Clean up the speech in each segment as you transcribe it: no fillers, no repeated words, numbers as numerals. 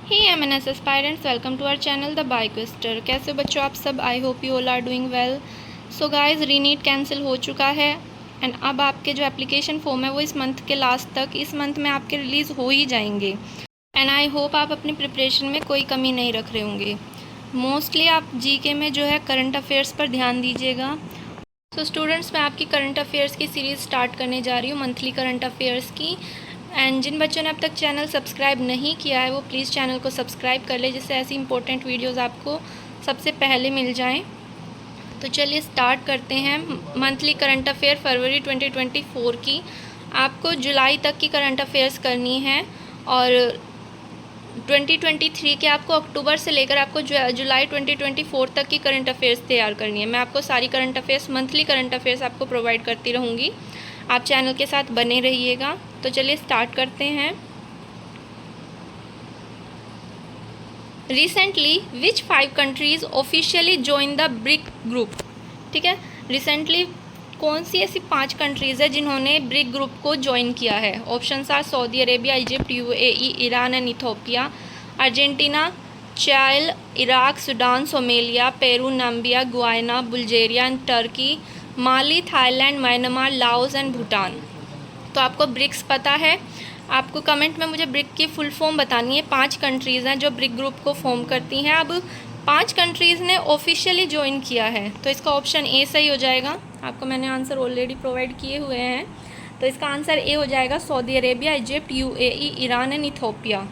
Hey MNS aspirants, welcome to our channel the बाइक्वेस्टर। कैसे हो बच्चों आप सब? I hope you all are doing well. So guys, रीनीट कैंसिल हो चुका है एंड अब आपके जो एप्लीकेशन फॉर्म है वो इस मंथ के लास्ट तक, इस मंथ में आपके रिलीज़ हो ही जाएंगे। एंड आई होप आप अपनी प्रिपरेशन में कोई कमी नहीं रख रहे होंगे। मोस्टली आप जीके में जो है करंट अफेयर्स पर ध्यान दीजिएगा। सो स्टूडेंट्स, मैं आपकी करंट अफेयर्स की सीरीज़ स्टार्ट करने जा रही हूँ, मंथली करंट अफेयर्स की। एंड जिन बच्चों ने अब तक चैनल सब्सक्राइब नहीं किया है वो प्लीज़ चैनल को सब्सक्राइब कर ले, जिससे ऐसी इंपॉर्टेंट वीडियोस आपको सबसे पहले मिल जाएं। तो चलिए स्टार्ट करते हैं। मंथली करंट अफेयर फरवरी 2024 की। आपको जुलाई तक की करंट अफेयर्स करनी है और 2023 के आपको अक्टूबर से लेकर आपको जुलाई 2024 तक की करंट अफेयर्स तैयार करनी है। मैं आपको सारी current affairs, monthly current affairs आपको प्रोवाइड करती रहूँगी। आप चैनल के साथ बने रहिएगा। तो चलिए स्टार्ट करते हैं। Recently which 5 countries officially join the brick group. ठीक है, रिसेंटली कौन सी ऐसी 5 कंट्रीज़ है जिन्होंने ब्रिक ग्रुप को ज्वाइन किया है? Options are Saudi Arabia, Egypt, UAE, Iran and Ethiopia, Argentina, Chile, Iraq, Sudan, Somalia, Peru, Namibia, Guyana, Bulgaria and Turkey, Mali, Thailand, Myanmar, Laos and Bhutan. तो आपको ब्रिक्स पता है। आपको कमेंट में मुझे ब्रिक की फुल फॉर्म बतानी है। 5 कंट्रीज़ हैं जो ब्रिक ग्रुप को फॉर्म करती हैं। अब 5 कंट्रीज़ ने ऑफिशियली ज्वाइन किया है, तो इसका ऑप्शन ए सही हो जाएगा। आपको मैंने आंसर ऑलरेडी प्रोवाइड किए हुए हैं, तो इसका आंसर ए हो जाएगा, Saudi Arabia, Egypt, UAE, Iran and Ethiopia.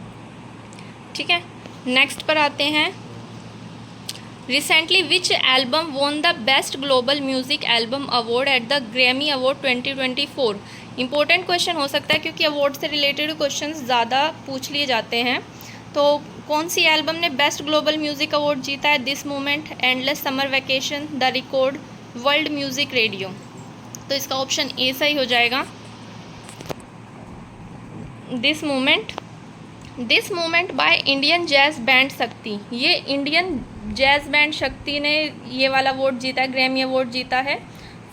ठीक है, नेक्स्ट पर आते हैं। Recently which album won the best global music album award at the Grammy award 2024। Important question हो सकता है क्योंकि अवार्ड से रिलेटेड क्वेश्चंस ज़्यादा पूछ लिए जाते हैं। तो कौन सी एल्बम ने बेस्ट ग्लोबल म्यूजिक अवार्ड जीता है? This moment, endless summer vacation, the record, world music radio. तो इसका ऑप्शन ए सही हो जाएगा, this moment. This moment by Indian jazz band शक्ति। ये इंडियन जैज़ बैंड शक्ति ने ये वाला अवार्ड जीता है, ग्रैमी अवार्ड जीता है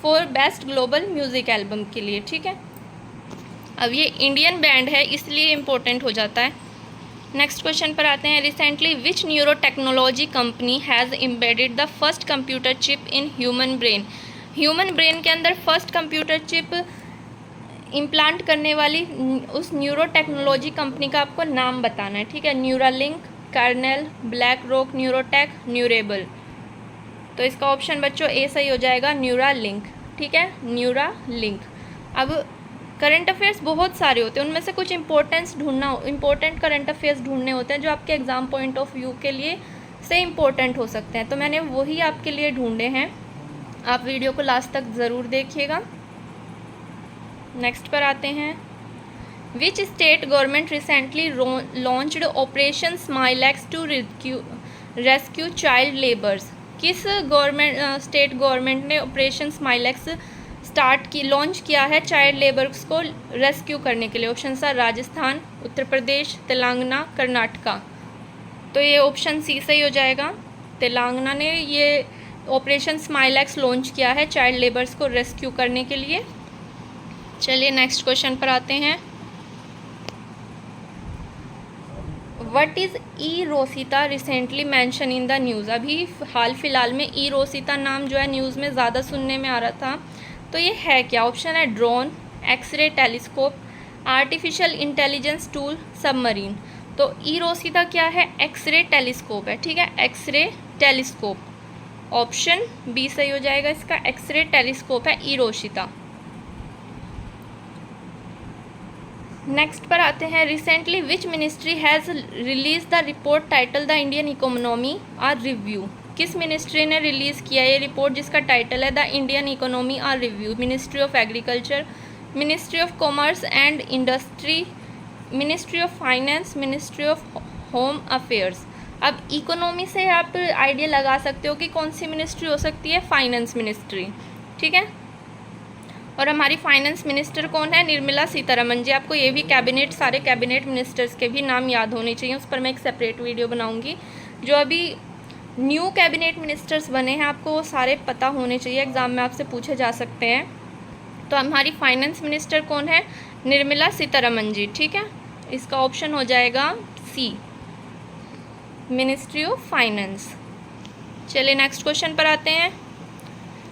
for best global music album के लिए। ठीक है, अब ये इंडियन बैंड है इसलिए इम्पोर्टेंट हो जाता है। नेक्स्ट क्वेश्चन पर आते हैं। Recently which neuro technology company has embedded the first computer chip in human brain. Human brain के अंदर फर्स्ट कंप्यूटर चिप इम्प्लांट करने वाली उस न्यूरो टेक्नोलॉजी कंपनी का आपको नाम बताना है। ठीक है, Neuralink, kernel, black rock, neurotech, Neurable. तो इसका ऑप्शन बच्चों ए सही हो जाएगा, न्यूरालिंक। ठीक है, न्यूरालिंक। अब करंट अफेयर्स बहुत सारे होते हैं, उनमें से कुछ इंपॉर्टेंट करंट अफेयर्स ढूंढने होते हैं जो आपके एग्ज़ाम पॉइंट ऑफ व्यू के लिए से इम्पोर्टेंट हो सकते हैं। तो मैंने वही आपके लिए ढूंढे हैं, आप वीडियो को लास्ट तक ज़रूर देखिएगा। नेक्स्ट पर आते हैं। Which state government recently launched operation Smile X to rescue child labours. किस स्टेट गवर्नमेंट ने ऑपरेशन स्माइलैक्स लॉन्च किया है चाइल्ड लेबर्स को रेस्क्यू करने के लिए? Option are Rajasthan, Uttar Pradesh, Telangana, Karnataka. तो ये ऑप्शन सी सही हो जाएगा, तेलंगाना ने ये ऑपरेशन स्माइलैक्स लॉन्च किया है चाइल्ड लेबर्स को रेस्क्यू करने के लिए। चलिए नेक्स्ट क्वेश्चन पर आते हैं। What is e Rosita recently mentioned in the news. अभी हाल फिलहाल में ई रोसिता नाम जो है न्यूज़ में ज़्यादा सुनने में आ रहा था, तो ये है क्या? ऑप्शन है drone, x ray telescope, artificial intelligence tool, submarine. तो ई रोसिता क्या है? एक्सरे टेलीस्कोप है। ठीक है, एक्सरे टेलीस्कोप। ऑप्शन बी सही हो जाएगा इसका, एक्सरे टेलीस्कोप है ई रोसिता। नेक्स्ट पर आते हैं। Recently which ministry has release the report title the Indian economy are review. किस मिनिस्ट्री ने रिलीज़ किया ये रिपोर्ट जिसका टाइटल है the Indian economy are review? Ministry of agriculture, ministry of commerce and industry, ministry of finance, ministry of home affairs. अब economy से आप idea लगा सकते हो कि कौन सी मिनिस्ट्री हो सकती है, फाइनेंस मिनिस्ट्री। ठीक है, और हमारी फाइनेंस मिनिस्टर कौन है? निर्मला सीतारमन जी। आपको ये भी कैबिनेट, सारे कैबिनेट मिनिस्टर्स के भी नाम याद होने चाहिए, उस पर मैं एक सेपरेट वीडियो बनाऊंगी। जो अभी न्यू कैबिनेट मिनिस्टर्स बने हैं आपको वो सारे पता होने चाहिए, एग्ज़ाम में आपसे पूछे जा सकते हैं। तो हमारी फाइनेंस मिनिस्टर कौन है? निर्मला सीतारमन जी। ठीक है, इसका ऑप्शन हो जाएगा सी। Ministry of finance. चलिए नेक्स्ट क्वेश्चन पर आते हैं।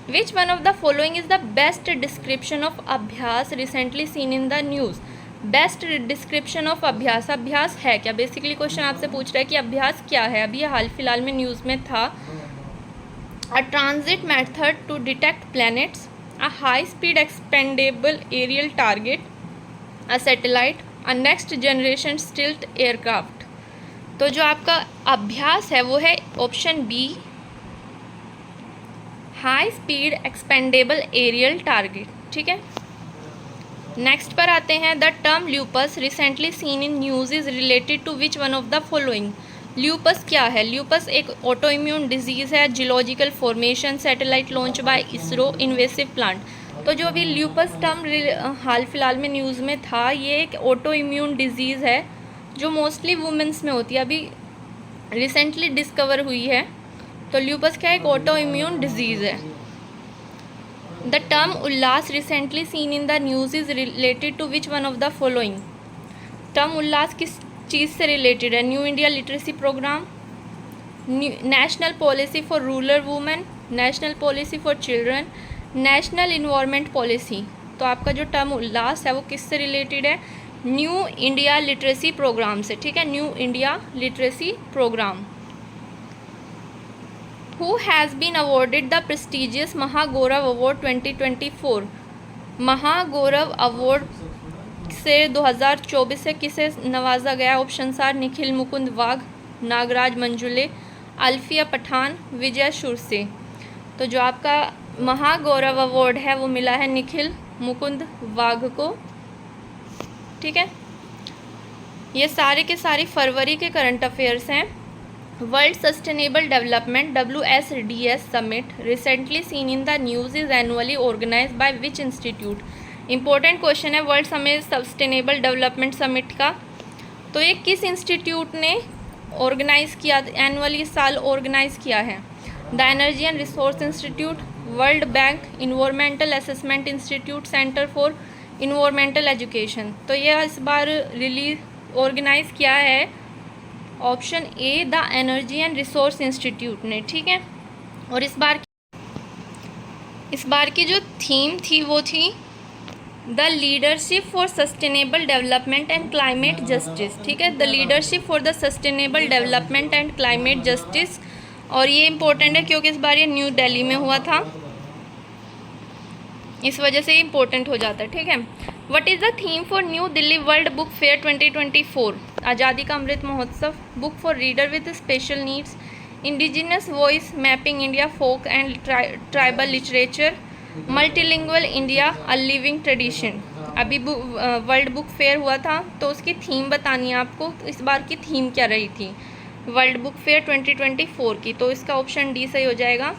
Which one of the following is the best description of Abhyas recently seen in the news. Best description of Abhyas, Abhyas है क्या? बेसिकली क्वेश्चन आपसे पूछ रहा है कि अभ्यास क्या है। अभी हाल फिलहाल में न्यूज़ में था, a transit method to detect planets, a high speed expendable aerial target, a satellite, a next generation stealth aircraft. तो जो आपका अभ्यास है वो है option B, high speed expendable aerial target. ठीक है, नेक्स्ट पर आते हैं। The term lupus recently seen in news is related to which one of the following. Lupus क्या है? ल्यूपस एक ऑटो इम्यून डिजीज़ है, geological formation, satellite launch by ISRO, invasive plant. तो जो अभी ल्यूपस टर्म हाल फिलहाल में न्यूज़ में था, ये एक ऑटो इम्यून डिजीज़ है जो मोस्टली वुमेंस में होती है, अभी रिसेंटली डिस्कवर हुई है। तो ल्यूपस क्या एक ऑटो इम्यून डिजीज़ है। The term Ullas recently seen in the news is related to which one of the following. Term Ullas किस चीज़ से रिलेटेड है? New India literacy programme, national policy for rural women, national policy for children, national environment policy. तो आपका जो term उल्लास है वो किससे रिलेटेड है? न्यू इंडिया लिटरेसी प्रोग्राम से। ठीक है, new India literacy programme. Who has been awarded the prestigious Mahagaurav award 2024? Mahagaurav award से 2024 से किसे नवाजा गया? Option are Nikhil Mukund Wagh, Nagraj Manjule, Alfiya Pathan, Vijay Shurse. तो जो आपका महागौरव अवार्ड है वो मिला है निखिल मुकुंद वाघ को। ठीक है, ये सारे के सारे फरवरी के करंट अफेयर्स हैं। World sustainable development WSDS summit recently seen in the news is annually organise by which institute. Important question है वर्ल्ड सस्टेनेबल डेवलपमेंट समिट का। तो ये किस इंस्टीट्यूट ने ऑर्गेनाइज किया, एनुअली इस साल ऑर्गेनाइज किया है? The energy and resource institute, world bank, environmental assessment institute, centre for environmental education. तो ये इस बार ऑर्गेनाइज किया है option A, the energy and resource institute ने। ठीक है, और इस बार की जो थीम थी वो थी the leadership for sustainable development and climate justice. ठीक है, the leadership for the sustainable development and climate justice. और ये इंपॉर्टेंट है क्योंकि इस बार ये न्यू दिल्ली में हुआ था, इस वजह से इम्पोर्टेंट हो जाता है। ठीक है, what is the theme for new Delhi world book fair 2024? Azadi ka Amrit Mahotsav, book for reader with special needs, indigenous voice, mapping India folk and tribal literature, multilingual India a living tradition. अभी वर्ल्ड बुक फेयर हुआ था तो उसकी theme बतानी है आपको। तो इस बार की थीम क्या रही थी वर्ल्ड बुक फेयर 2024 की? तो इसका ऑप्शन डी सही हो जाएगा,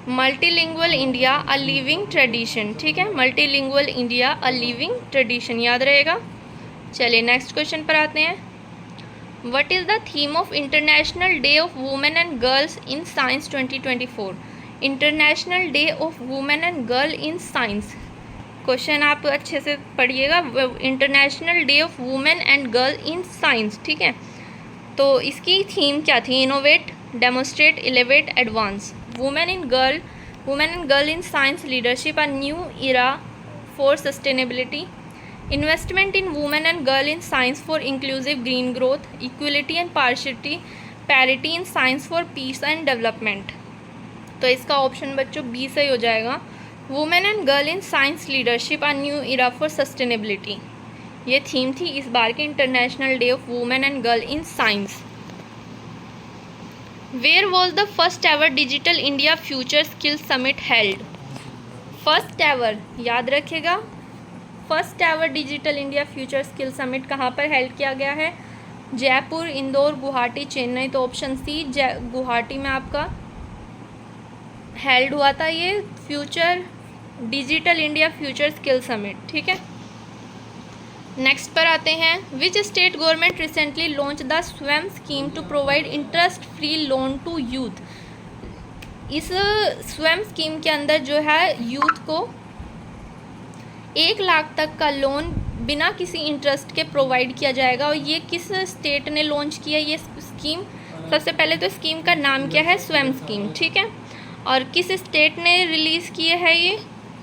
multilingual India a living tradition. ठीक है, multilingual India a living tradition याद रहेगा। चलिए नेक्स्ट क्वेश्चन पर आते हैं। What is the theme of international day of women and girls in science 2024? International day of women and girl in science. Question आप अच्छे से पढ़िएगा, international day of women and girl in science. ठीक है, तो इसकी थीम क्या थी? Innovate, demonstrate, elevate, advance. Women and girl in science leadership, a new era for sustainability, investment in women and girl in science for inclusive green growth, equality and parity in science for peace and development. तो इसका option बच्चों B सही हो जाएगा, women and girl in science leadership, a new era for sustainability. ये theme थी इस बार के international day of women and girl in science. Where was the first ever digital India future skill summit held? First ever याद रखिएगा, first ever digital India future skill summit कहाँ पर held किया गया है? जयपुर, इंदौर, गुवाहाटी, चेन्नई। तो ऑप्शन सी गुवाहाटी में आपका हेल्ड हुआ था ये future digital India future skill summit. ठीक है, नेक्स्ट पर आते हैं। Which state government recently launch the Swayam scheme to provide interest free loan to youth? इस स्वयं स्कीम के अंदर जो है यूथ को 1 लाख तक का लोन बिना किसी इंटरेस्ट के प्रोवाइड किया जाएगा। और ये किस स्टेट ने लॉन्च किया ये स्कीम? सबसे पहले तो स्कीम का नाम क्या है? स्वयं स्कीम, ठीक है। और किस स्टेट ने रिलीज़ किया है ये,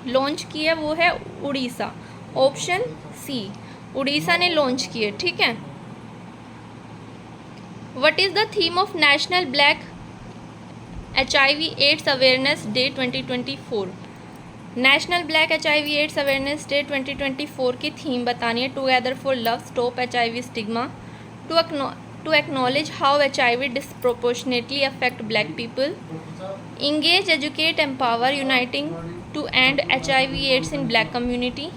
लॉन्च किया? वो है उड़ीसा, ऑप्शन सी, उड़ीसा ने लॉन्च किए, ठीक है। What is the theme of national black HIV AIDS awareness day 2024? National black HIV AIDS awareness day 2024 की थीम बतानी है। Together for love, stop HIV stigma, to acknowledge how HIV disproportionately affect black people, engage, educate, empower, uniting to end HIV AIDS in black community,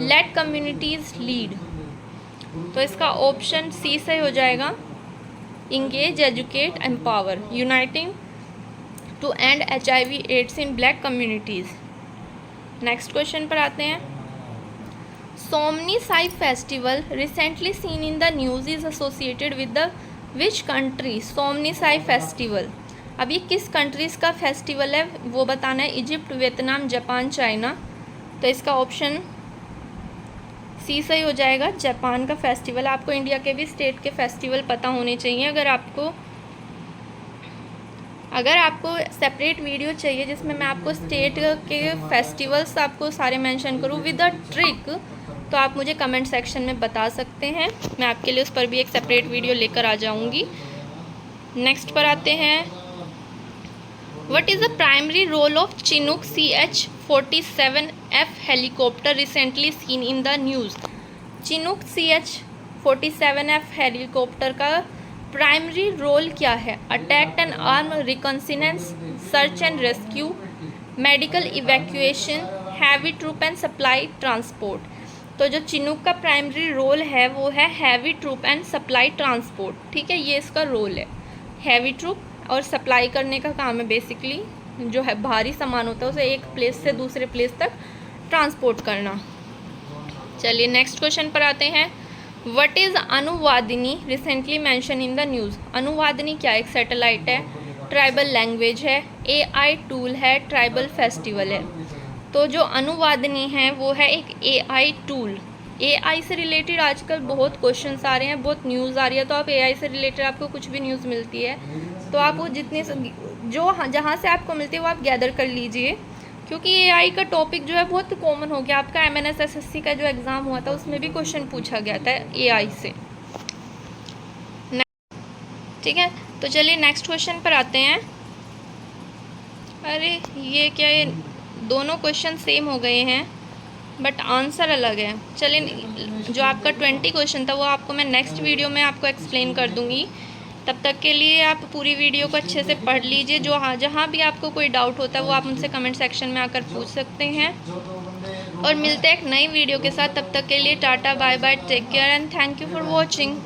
let communities lead. तो इसका option C सही हो जाएगा, engage, educate, empower, uniting to end HIV AIDS in black communities. Next question पर आते हैं। सोमनी साई festival recently seen in the news is associated with the which country? सोमनी साई फेस्टिवल, अब ये किस कंट्रीज़ का फेस्टिवल है वो बताना है। Egypt, Vietnam, Japan, China. तो इसका ऑप्शन सी सही हो जाएगा, जापान का फेस्टिवल। आपको इंडिया के भी स्टेट के फेस्टिवल पता होने चाहिए। अगर आपको सेपरेट वीडियो चाहिए जिसमें मैं आपको स्टेट के फेस्टिवल्स आपको सारे मेंशन करूँ विद अ ट्रिक, तो आप मुझे कमेंट सेक्शन में बता सकते हैं, मैं आपके लिए उस पर भी एक सेपरेट वीडियो लेकर आ जाऊंगी। नेक्स्ट पर आते हैं। What is the primary role of Chinook CH-47F helicopter recently seen in the news? Chinook CH-47F helicopter का प्राइमरी रोल क्या है? Attack and arm reconnaissance, search and rescue, medical evacuation, heavy troop and supply transport. तो जो Chinook का primary role है वो है heavy troop and supply transport, ठीक है, ये इसका रोल है। हैवी ट्रूप और सप्लाई करने का काम है, बेसिकली जो है भारी सामान होता है उसे एक प्लेस से दूसरे प्लेस तक ट्रांसपोर्ट करना। चलिए नेक्स्ट क्वेश्चन पर आते हैं। What is Anuvadini recently mentioned in the news? Anuvadini क्या है? एक सैटेलाइट है, ट्राइबल लैंग्वेज है, AI टूल है, ट्राइबल फेस्टिवल है। तो जो अनुवादिनी है वो है एक AI टूल। AI से रिलेटेड आजकल बहुत क्वेश्चंस आ रहे हैं, बहुत न्यूज़ आ रही है, तो आप AI से रिलेटेड आपको कुछ भी न्यूज़ मिलती है तो आप वो जितने जो जहाँ से आपको मिलती है वो आप गैदर कर लीजिए, क्योंकि AI का टॉपिक जो है बहुत कॉमन हो गया। आपका MNS SSC का जो एग्ज़ाम हुआ था उसमें भी क्वेश्चन पूछा गया था AI से, ठीक है। तो चलिए नेक्स्ट क्वेश्चन पर आते हैं। अरे ये क्या, ये दोनों क्वेश्चन सेम हो गए हैं बट आंसर अलग है। चलिए जो आपका 20 क्वेश्चन था वो आपको मैं नेक्स्ट वीडियो में आपको एक्सप्लेन कर दूँगी। तब तक के लिए आप पूरी वीडियो को अच्छे से पढ़ लीजिए। जहाँ भी आपको कोई डाउट होता है वो आप मुझसे कमेंट सेक्शन में आकर पूछ सकते हैं। और मिलते हैं एक नई वीडियो के साथ। तब तक के लिए tata, bye bye, take care and thank you for watching.